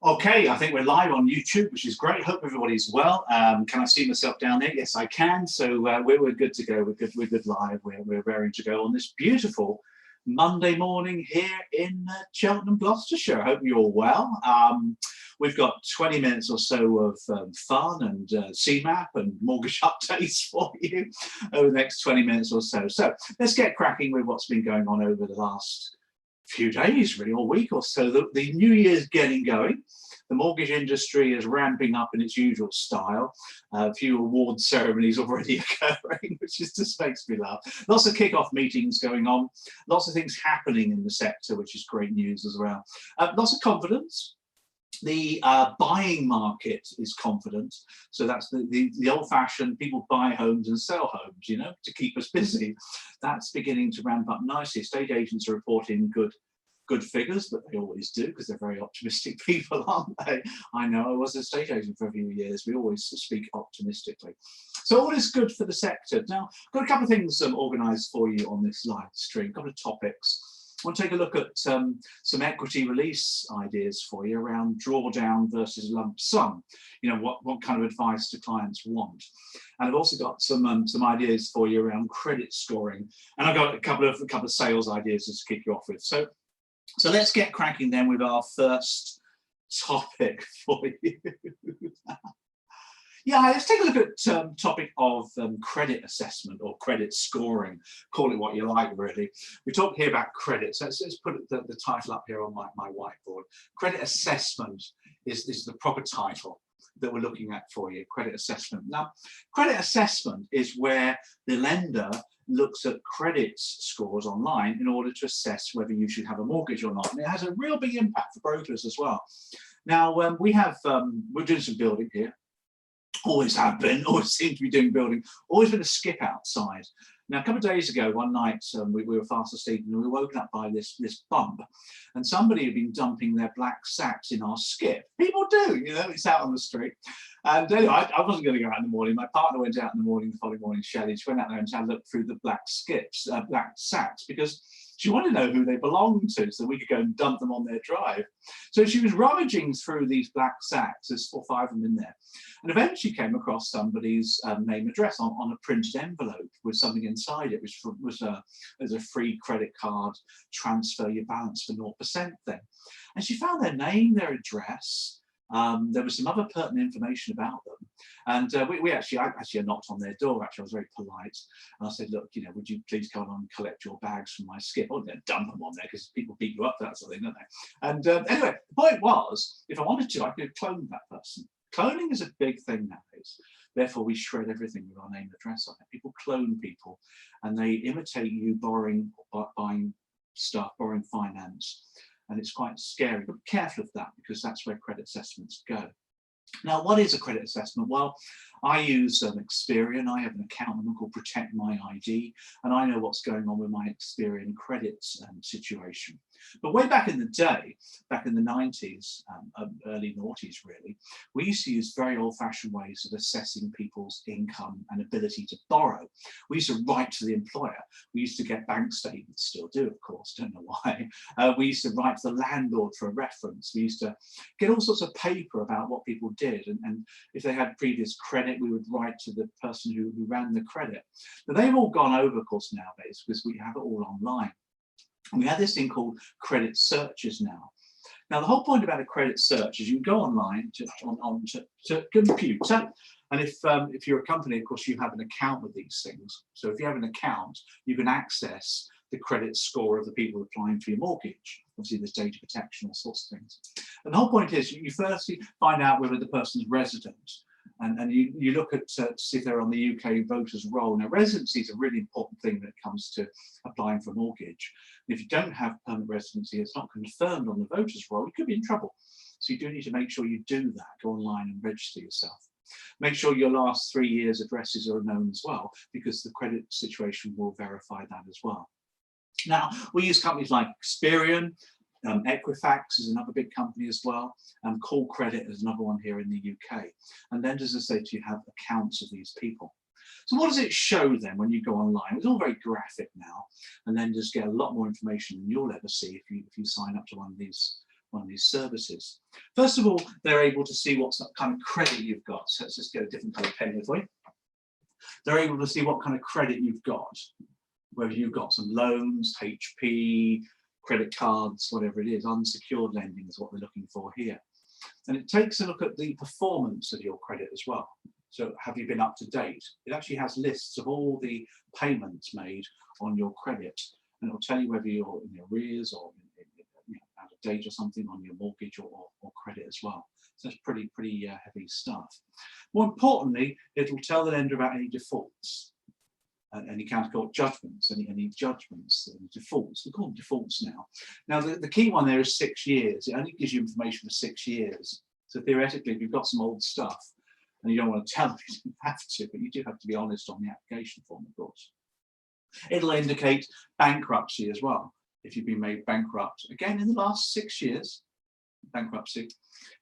Okay, I think we're live on YouTube, which is great. Hope everybody's well. Can I see myself down there? Yes, I can. So we're good to go. We're good live. We're raring to go on this beautiful Monday morning here in Cheltenham, Gloucestershire. I hope you're all well. We've got 20 minutes or so of fun and CeMAP and mortgage updates for you over the next 20 minutes or so. So let's get cracking with what's been going on over the last few days, really, or week or so. The new year's getting going. The mortgage industry is ramping up in its usual style. A few award ceremonies already occurring, which just makes me laugh. Lots of kick-off meetings going on. Lots of things happening in the sector, which is great news as well. Lots of confidence. The buying market is confident, so that's the old-fashioned people buy homes and sell homes, you know, to keep us busy. That's beginning to ramp up nicely. Estate agents are reporting good figures, but they always do because they're very optimistic people, aren't they? I know, I was an estate agent for a few years. We always speak optimistically. So all is good for the sector. Now, I've got a couple of things organised for you on this live stream, a couple of topics. I want to take a look at some equity release ideas for you around drawdown versus lump sum. You know, what kind of advice do clients want? And I've also got some ideas for you around credit scoring. And I've got a couple of sales ideas just to kick you off with. So let's get cracking then with our first topic for you. Yeah, let's take a look at topic of credit assessment or credit scoring. Call it what you like, really. We talk here about credit. So let's put the title up here on my whiteboard. Credit assessment is the proper title that we're looking at for you, credit assessment. Now, credit assessment is where the lender looks at credit scores online in order to assess whether you should have a mortgage or not. And it has a real big impact for brokers as well. Now, we're doing some building here. Always have been, always seem to be doing building, always been a skip outside. Now, a couple of days ago, one night, we were fast asleep and we were woken up by this bump, and somebody had been dumping their black sacks in our skip. People do, you know, it's out on the street. And anyway, I wasn't going to go out in the morning. My partner went out in the morning, the following morning, Shelley. She went out there and had a look through the black sacks, because she wanted to know who they belonged to so we could go and dump them on their drive. So she was rummaging through these black sacks, there's 4 or 5 of them in there, and eventually came across somebody's name address on a printed envelope with something inside it, which was a free credit card transfer your balance for 0% thing. And she found their name, their address. There was some other pertinent information about them, and I actually knocked on their door. Actually, I was very polite, and I said, "Look, you know, would you please come on and collect your bags from my skip?" I wouldn't dump them on there because people beat you up for that sort of thing, don't they? And anyway, the point was, if I wanted to, I could have cloned that person. Cloning is a big thing nowadays. Therefore, we shred everything with our name and address on it. People clone people, and they imitate you buying stuff, borrowing finance. And it's quite scary, but be careful of that because that's where credit assessments go. Now, what is a credit assessment? Well, I use Experian. I have an account called Protect My ID, and I know what's going on with my Experian credit situation. But way back in the day, back in the 90s, early noughties really, we used to use very old-fashioned ways of assessing people's income and ability to borrow. We used to write to the employer. We used to get bank statements, still do, of course, don't know why. We used to write to the landlord for a reference. We used to get all sorts of paper about what people did, and if they had previous credit, we would write to the person who ran the credit. Now, they've all gone over, of course, nowadays because we have it all online. And we have this thing called credit searches now. Now, the whole point about a credit search is you can go online to computer, and if you're a company, of course, you have an account with these things. So if you have an account, you can access the credit score of the people applying for your mortgage. Obviously, there's data protection, all sorts of things. And the whole point is you firstly find out whether the person's resident. And you look at to see if they're on the UK voters roll. Now, residency is a really important thing when it comes to applying for a mortgage. And if you don't have permanent residency, it's not confirmed on the voters roll, you could be in trouble. So you do need to make sure you do that. Go online and register yourself. Make sure your last 3 years' addresses are known as well, because the credit situation will verify that as well. Now, we use companies like Experian. Equifax is another big company as well. Call Credit is another one here in the UK. And then, as I say to you, have accounts of these people. So what does it show then when you go online? It's all very graphic now, and then just get a lot more information than you'll ever see if you sign up to one of these one of these services. First of all, they're able to see what kind of credit you've got. So let's just get a different kind of pen here for you. They're able to see what kind of credit you've got, whether you've got some loans, HP, credit cards, whatever it is. Unsecured lending is what they're looking for here. And it takes a look at the performance of your credit as well. So have you been up to date? It actually has lists of all the payments made on your credit, and it will tell you whether you're in arrears or out of date or something on your mortgage or credit as well. So it's pretty heavy stuff. More importantly, it will tell the lender about any defaults, any countercourt judgments, any judgments, and defaults. We call them defaults now. Now the key one there is 6 years. It only gives you information for 6 years. So theoretically, if you've got some old stuff and you don't want to tell them, you don't have to, but you do have to be honest on the application form, of course. It'll indicate bankruptcy as well. If you've been made bankrupt, again, in the last 6 years, bankruptcy,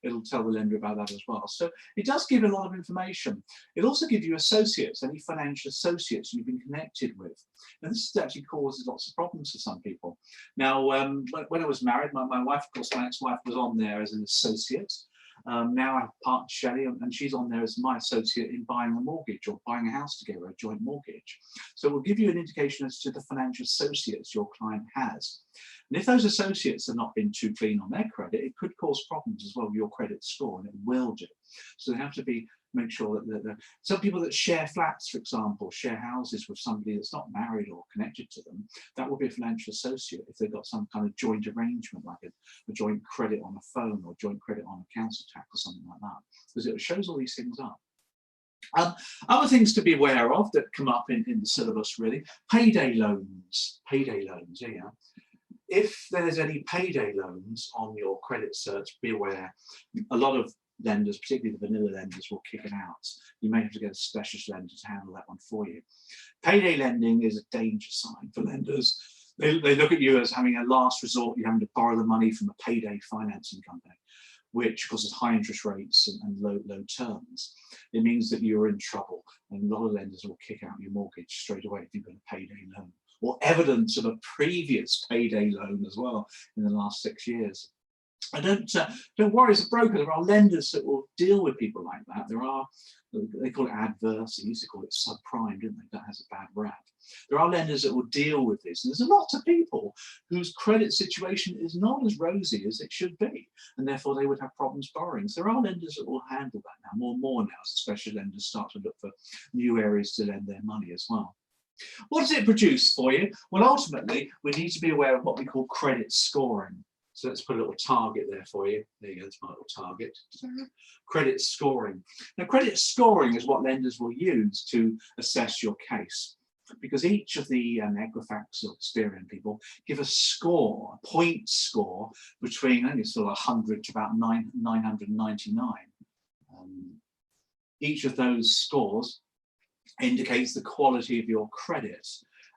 it'll tell the lender about that as well. So it does give a lot of information. It also gives you associates, any financial associates you've been connected with. And this actually causes lots of problems for some people. Now, when I was married, my wife, of course, my ex-wife was on there as an associate. Now I have partner Shelley, and she's on there as my associate in buying a mortgage or buying a house together, a joint mortgage. So it will give you an indication as to the financial associates your client has. And if those associates have not been too clean on their credit, it could cause problems as well with your credit score, and it will do. So they have to make sure that some people that share flats, for example, share houses with somebody that's not married or connected to them, that will be a financial associate if they've got some kind of joint arrangement, like a joint credit on a phone or joint credit on a council tax or something like that, because it shows all these things up. Other things to be aware of that come up in the syllabus, really, payday loans, yeah. If there's any payday loans on your credit search, be aware. A lot of lenders, particularly the vanilla lenders, will kick it out. You may have to get a specialist lender to handle that one for you. Payday lending is a danger sign for lenders. They look at you as having a last resort. You're having to borrow the money from a payday financing company, which causes high interest rates and low terms. It means that you're in trouble, and a lot of lenders will kick out your mortgage straight away if you've got a payday loan, or evidence of a previous payday loan as well in the last 6 years. And don't worry as a broker, there are lenders that will deal with people like that. There are, they call it adverse, they used to call it subprime, didn't they? That has a bad rap. There are lenders that will deal with this. And there's a lot of people whose credit situation is not as rosy as it should be, and therefore they would have problems borrowing. So there are lenders that will handle that now, more and more now, as especially lenders start to look for new areas to lend their money as well. What does it produce for you? Well, ultimately, we need to be aware of what we call credit scoring. So let's put a little target there for you. There you go, that's my little target. Credit scoring. Now, credit scoring is what lenders will use to assess your case, because each of the Equifax or Experian people give a score, a point score, between only sort of 100 to about 999. Each of those scores indicates the quality of your credit,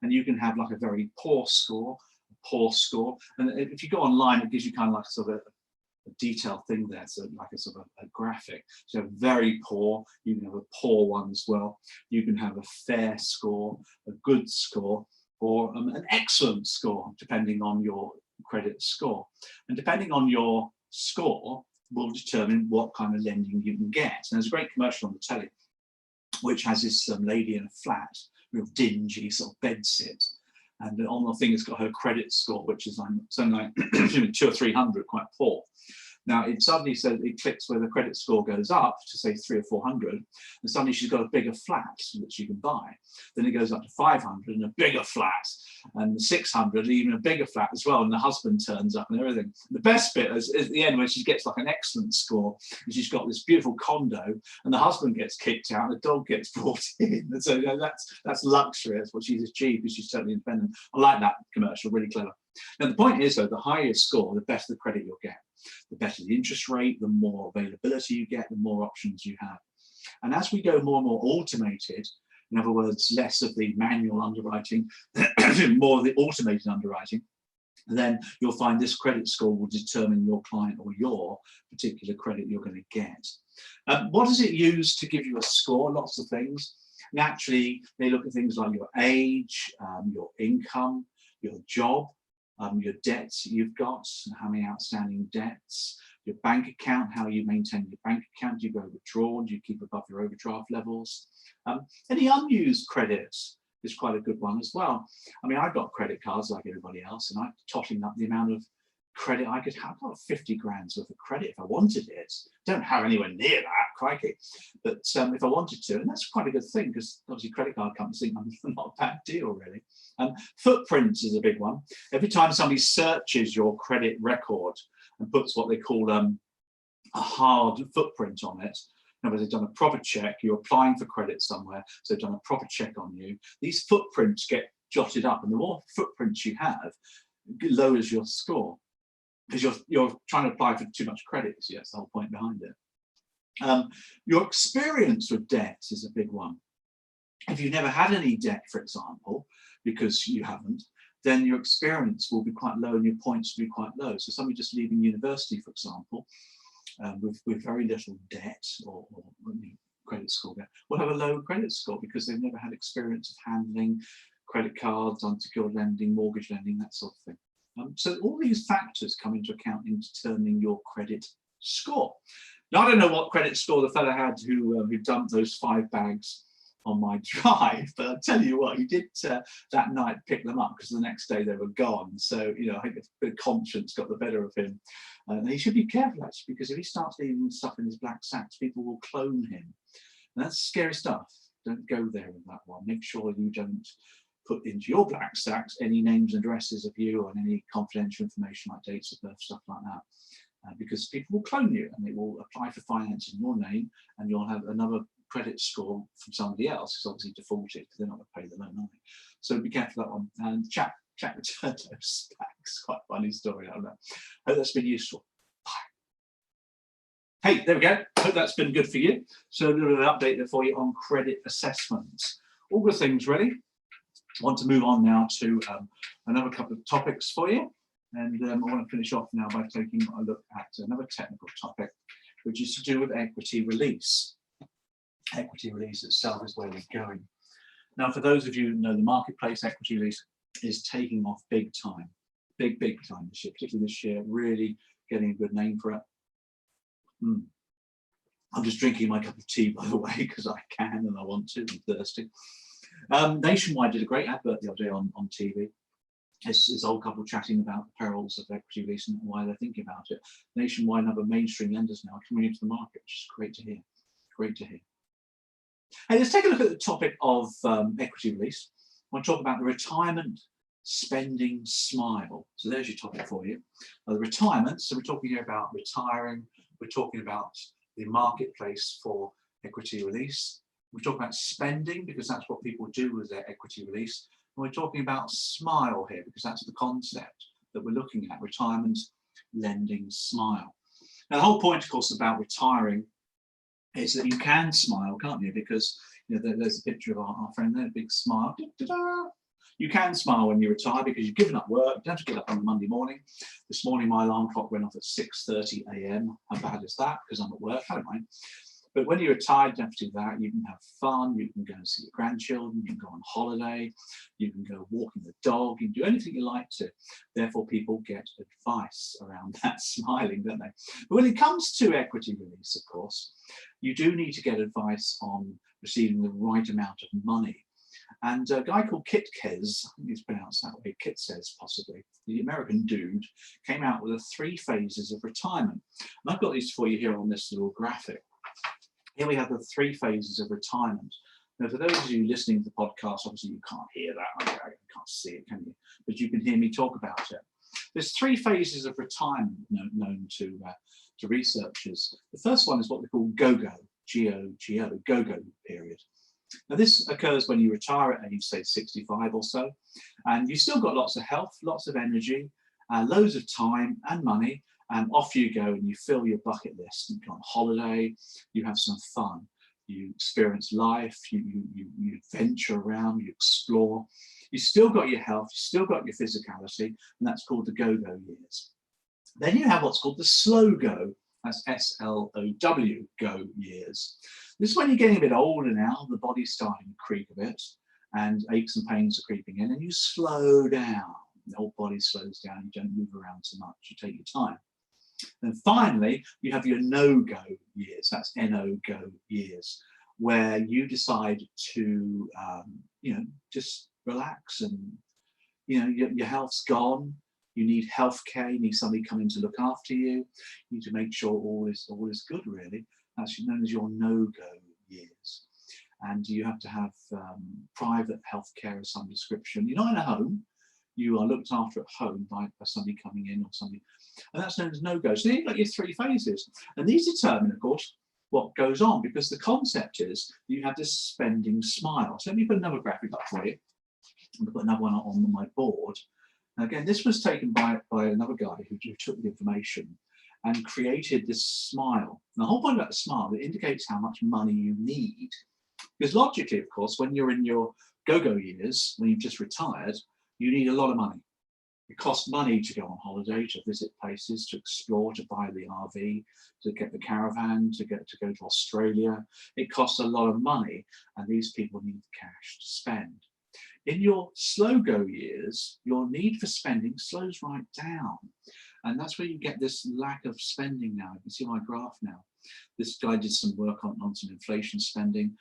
and you can have like a very poor score, and if you go online, it gives you kind of like sort of a detailed thing there, so like a sort of a graphic. So very poor, you can have a poor one as well. You can have a fair score, a good score, or an excellent score, depending on your credit score. And depending on your score will determine what kind of lending you can get. And there's a great commercial on the telly, which has this lady in a flat, real dingy sort of bed sit. And on the thing, it's got her credit score, which is like something like 200 or 300, quite poor. Now, it suddenly says it clicks where the credit score goes up to say 300 or 400, and suddenly she's got a bigger flat that she can buy. Then it goes up to 500 and a bigger flat, and 600, even a bigger flat as well. And the husband turns up and everything. The best bit is at the end when she gets like an excellent score, and she's got this beautiful condo, and the husband gets kicked out, and the dog gets brought in. And so that's luxury. That's what she's achieved, because she's totally independent. I like that commercial, really clever. Now, the point is, though, the higher your score, the better the credit you'll get. The better the interest rate, the more availability you get, the more options you have. And as we go more and more automated, in other words, less of the manual underwriting, more of the automated underwriting, then you'll find this credit score will determine your client or your particular credit you're going to get. What does it use to give you a score? Lots of things. Naturally, they look at things like your age, your income, your job, your debts you've got, how many outstanding debts, your bank account, how you maintain your bank account, do you go withdrawn, do you keep above your overdraft levels, any unused credits is quite a good one as well. I mean, I've got credit cards like everybody else, and I'm totting up the amount of credit I could have. I've got 50 grand's worth of credit if I wanted it. Don't have anywhere near that, crikey. But if I wanted to, and that's quite a good thing, because obviously credit card companies think I'm not a bad deal, really. Footprints is a big one. Every time somebody searches your credit record and puts what they call a hard footprint on it, in other words, they've done a proper check, you're applying for credit somewhere, so they've done a proper check on you. These footprints get jotted up, and the more footprints you have, lowers your score, because you're trying to apply for too much credit. So that's the whole point behind it. Your experience with debts is a big one. If you've never had any debt, for example, because you haven't, then your experience will be quite low and your points will be quite low. So somebody just leaving university, for example, with very little debt or credit score debt, will have a low credit score because they've never had experience of handling credit cards, unsecured lending, mortgage lending, that sort of thing. So all these factors come into account in determining your credit score. Now, I don't know what credit score the fellow had who dumped those 5 bags on my drive, but I'll tell you what, he did that night pick them up, because the next day they were gone. So, you know, I think a bit of conscience got the better of him. And he should be careful, actually, because if he starts leaving stuff in his black sacks, people will clone him. And that's scary stuff. Don't go there with that one. Make sure you don't put into your black sacks any names and addresses of you and any confidential information like dates of birth, stuff like that. Because people will clone you and they will apply for finance in your name, and you'll have another credit score from somebody else who's obviously defaulted because they're not going to pay the loan, are they? So be careful of that one. And chap returned those stacks. Quite a funny story, I don't know. Hope that's been useful. Bye. Hey, there we go. Hope that's been good for you. So a little update there for you on credit assessments. All good things, really. I want to move on now to another couple of topics for you. And I want to finish off now by taking a look at another technical topic, which is to do with equity release. Equity release itself is where we're going. Now, for those of you who know the marketplace, equity release is taking off big time. Big time this year, particularly this year, really getting a good name for it. I'm just drinking my cup of tea, by the way, because I can and I want to, I'm thirsty. Nationwide did a great advert the other day on TV. It's this old couple chatting about the perils of equity release and why they're thinking about it. Nationwide and other mainstream lenders now coming into the market, which is great to hear. Great to hear. Hey, let's take a look at the topic of equity release. I want to talk about the retirement spending smile. So there's your topic for you. The retirement, so we're talking here about retiring. We're talking about the marketplace for equity release. We're talking about spending, because that's what people do with their equity release. And we're talking about smile here, because that's the concept that we're looking at, retirement lending smile. Now, the whole point, of course, about retiring is that you can smile, can't you? Because, you know, there's a picture of our friend there, a big smile. Da-da-da. You can smile when you retire because you've given up work. You don't have to get up on Monday morning. This morning, my alarm clock went off at 6:30 a.m. How bad is that? Because I'm at work, I don't mind. But when you're retired, you don't have to do that. You can have fun. You can go and see your grandchildren. You can go on holiday. You can go walking the dog. You can do anything you like to. Therefore, people get advice around that smiling, don't they? But when it comes to equity release, of course, you do need to get advice on receiving the right amount of money. And a guy called Kit Kes, I think it's pronounced that way, Kit says possibly, the American dude, came out with 3 phases of retirement. And I've got these for you here on this little graphic. Here we have the 3 phases of retirement. Now, for those of you listening to the podcast, obviously you can't hear that, you can't see it, can you? But you can hear me talk about it. There's 3 phases of retirement known to researchers. The first one is what we call go-go, G-O-G-O, go-go period. Now, this occurs when you retire at age, say, 65 or so, and you've still got lots of health, lots of energy, loads of time and money, and off you go and you fill your bucket list. You go on holiday, you have some fun, you experience life, you venture around, you explore. You've still got your health, you've still got your physicality, and that's called the go-go years. Then you have what's called the slow go. That's S-L-O-W, go years. This is when you're getting a bit older now, the body's starting to creak a bit, and aches and pains are creeping in, and you slow down. the whole body slows down, you don't move around so much, you take your time. And finally, you have your no-go years, that's no-go years, where you decide to, just relax and, your health's gone, you need healthcare, you need somebody coming to look after you, you need to make sure all is good, really. That's known as your no-go years. And you have to have private healthcare of some description. You're not in a home, you are looked after at home by somebody coming in or something, and that's known as no-go. So you've got your 3 phases, and these determine, of course, what goes on, because the concept is that you have this spending smile. So let me put another graphic up for you. I'm going to put another one on my board. And again, this was taken by another guy who took the information and created this smile. And the whole point about the smile, it indicates how much money you need. Because logically, of course, when you're in your go-go years, when you've just retired, you need a lot of money. It costs money to go on holiday, to visit places, to explore, to buy the RV, to get the caravan, to go to Australia. It costs a lot of money, and these people need the cash to spend. In your slow-go years, your need for spending slows right down. And that's where you get this lack of spending now. You can see my graph now. This guy did some work on some inflation spending.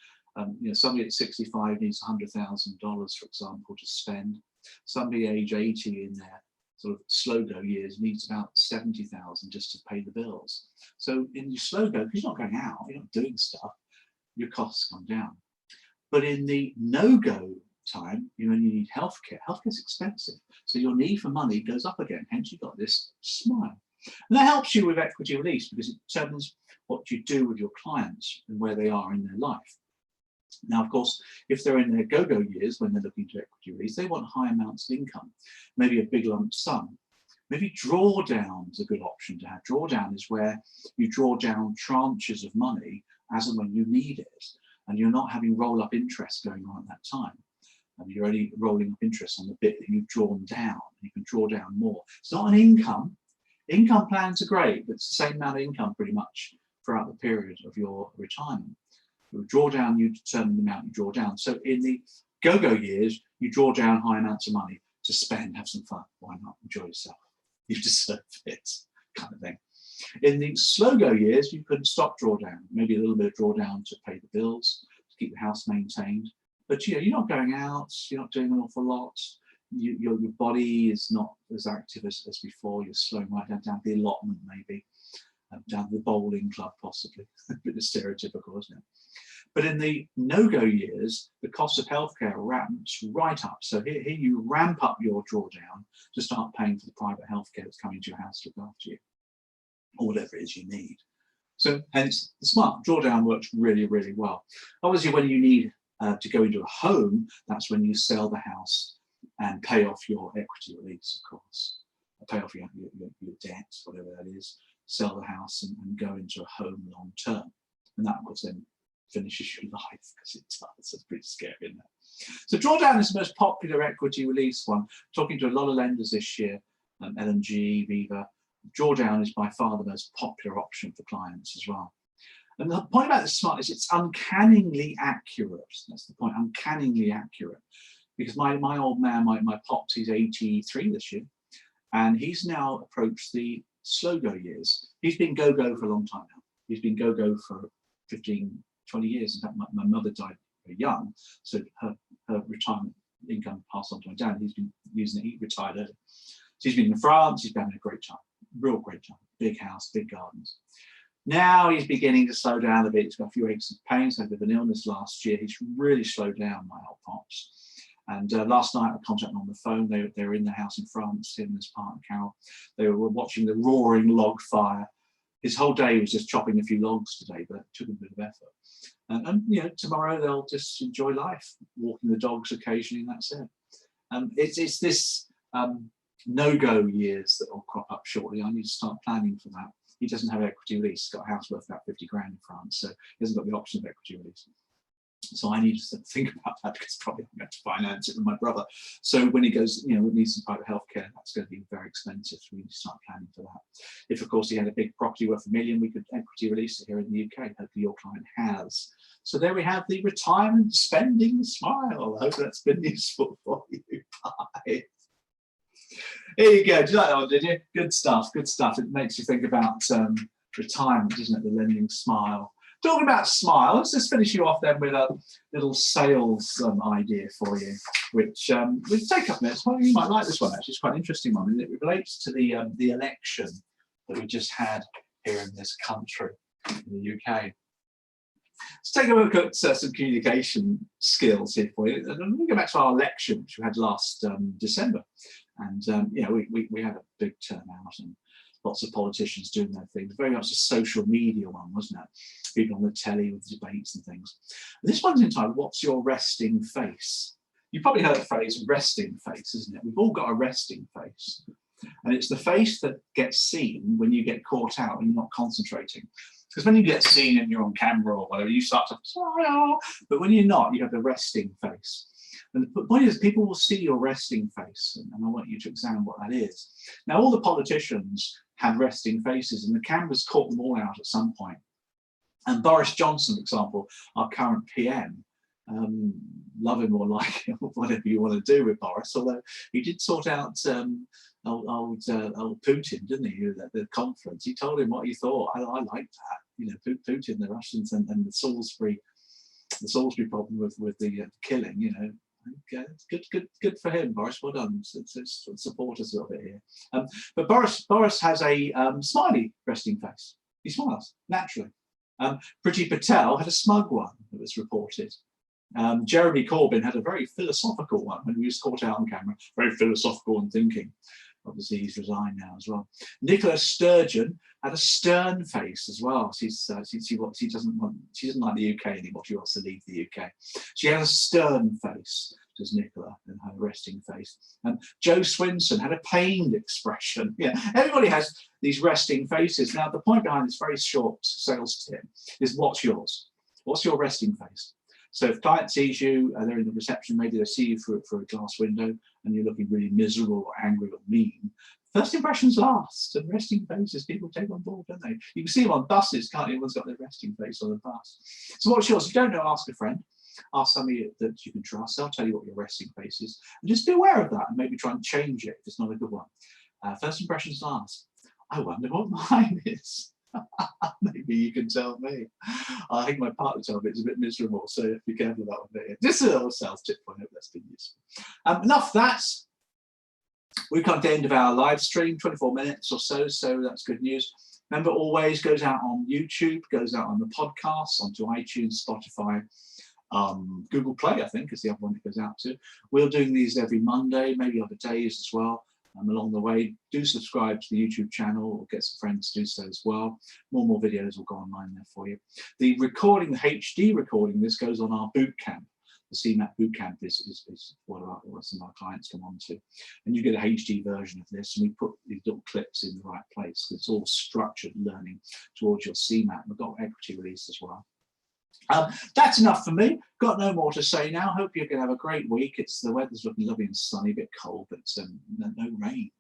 Somebody at 65 needs $100,000, for example, to spend. Somebody age 80 in their sort of slow-go years needs about 70,000 just to pay the bills. So in your slow-go, because you're not going out, you're not doing stuff, your costs come down. But in the no-go time, you need healthcare. Healthcare's expensive, so your need for money goes up again. Hence, you've got this smile, and that helps you with equity release because it determines what you do with your clients and where they are in their life. Now, of course, if they're in their go-go years when they're looking to equity release, they want high amounts of income, maybe a big lump sum. Maybe drawdown is a good option to have. Drawdown is where you draw down tranches of money as and when you need it, and you're not having roll-up interest going on at that time. You're only rolling up interest on the bit that you've drawn down. You can draw down more. It's not an income. Income plans are great, but it's the same amount of income pretty much throughout the period of your retirement. You draw down, you determine the amount you draw down. So in the go-go years, you draw down high amounts of money to spend, have some fun. Why not? Enjoy yourself. You deserve it, kind of thing. In the slow-go years, you can stop drawdown, maybe a little bit of drawdown to pay the bills, to keep the house maintained. But you're not going out, you're not doing an awful lot. Your body is not as active as before. You're slowing right down to the allotment, maybe, down to the bowling club, possibly. A bit of stereotypical, isn't it? But in the no-go years, the cost of healthcare ramps right up. So here you ramp up your drawdown to start paying for the private healthcare that's coming to your house to look after you, or whatever it is you need. So hence the smart drawdown works really, really well. Obviously, when you need to go into a home, that's when you sell the house and pay off your equity release, of course. Pay off your debt, whatever that is, sell the house and go into a home long term. And that, of course, then finishes your life, because it does. It's pretty scary, isn't it? So drawdown is the most popular equity release one. Talking to a lot of lenders this year, L&G, Viva. Drawdown is by far the most popular option for clients as well. And the point about the smart is it's uncannily accurate. That's the point, uncannily accurate. Because my old man, my pops, he's 83 this year, and he's now approached the slow-go years. He's been go-go for a long time now. He's been go-go for 15, 20 years. In fact, my mother died very young, so her retirement income passed on to my dad. He's been using it, he retired early. So he's been in France, he's been having a great time, real great time. Big house, big gardens. Now he's beginning to slow down a bit. He's got a few aches and pains. Had a bit of an illness last year. He's really slowed down, my old pops. And last night I contacted him on the phone. They were in the house in France, him and his partner Carol. They were watching the roaring log fire. His whole day was just chopping a few logs today, but it took a bit of effort. And tomorrow they'll just enjoy life, walking the dogs occasionally, and that's it. It's this no-go years that will crop up shortly. I need to start planning for that. He doesn't have equity release. He's got a house worth about 50 grand in France, so he hasn't got the option of equity release. So I need to think about that, because probably I'm going to finance it with my brother. So when he goes, we need some private healthcare, that's going to be very expensive. So we need to start planning for that. If, of course, he had a big property worth $1 million, we could equity release it here in the UK. Hopefully your client has. So there we have the retirement spending smile. I hope that's been useful for you. Bye. Here you go. Do you like that one, did you? Good stuff, good stuff. It makes you think about retirement, doesn't it? The lending smile. Talking about smile, let's just finish you off then with a little sales idea for you, which will take a couple minutes. Well, you might like this one, actually. It's quite an interesting one, and it relates to the election that we just had here in this country, in the UK. Let's take a look at some communication skills here for you. And we'll go back to our election, which we had last December. And you know, we had a big turnout and lots of politicians doing their things. Very much a social media one, wasn't it? People on the telly with debates and things. And this one's entitled, "What's Your Resting Face?" You've probably heard the phrase resting face, isn't it? We've all got a resting face. And it's the face that gets seen when you get caught out and you're not concentrating. Because when you get seen and you're on camera or whatever, you start to smile. But when you're not, you have the resting face. And the point is, people will see your resting face, and I want you to examine what that is. Now, all the politicians had resting faces, and the cameras caught them all out at some point. And Boris Johnson, for example, our current PM, love him or like him, whatever you want to do with Boris, although he did sort out old Putin, didn't he, at the conference? He told him what he thought. I like that. You know, Putin, the Russians, and the Salisbury problem with the killing, you know. Good for him, Boris. Well done. Let's support us a little bit here. But Boris has a smiley resting face. He smiles naturally. Priti Patel had a smug one that was reported. Jeremy Corbyn had a very philosophical one when he was caught out on camera. Very philosophical and thinking. Obviously, he's resigned now as well. Nicola Sturgeon had a stern face as well. She doesn't like the UK anymore. She wants to leave the UK. She has a stern face, does Nicola, and her resting face. And Joe Swinson had a pained expression. Yeah, everybody has these resting faces. Now, the point behind this very short sales tip is, what's yours? What's your resting face? So if a client sees you and they're in the reception, maybe they see you through a glass window and you're looking really miserable or angry or mean, first impressions last, and resting faces people take on board, don't they? You can see them on buses, can't you? Everyone's got their resting face on the bus. So what's yours? If you don't know, ask a friend. Ask somebody that you can trust. They'll tell you what your resting face is. And just be aware of that and maybe try and change it if it's not a good one. First impressions last. I wonder what mine is. Maybe you can tell me. I think my partner told me it's a bit miserable, so be careful about that one. Just a little sales tip for you. That's been useful. Enough of that. We've come to the end of our live stream, 24 minutes or so that's good news. Remember, always goes out on YouTube, goes out on the podcasts, onto iTunes, Spotify, Google Play, I think, is the other one it goes out to. We're doing these every Monday, maybe other days as well. Along the way, do subscribe to the YouTube channel or get some friends to do so as well. More videos will go online there for you. The recording, the HD recording, this goes on our boot camp. The CeMAP boot camp is what some of our clients come on to. And you get a HD version of this, and we put these little clips in the right place. It's all structured learning towards your CeMAP. We've got equity release as well. That's enough for me. Got no more to say now. Hope you're going to have a great week. The weather's looking lovely and sunny, a bit cold, but no rain.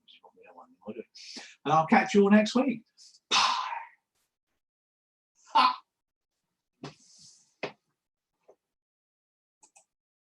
And I'll catch you all next week. Bye.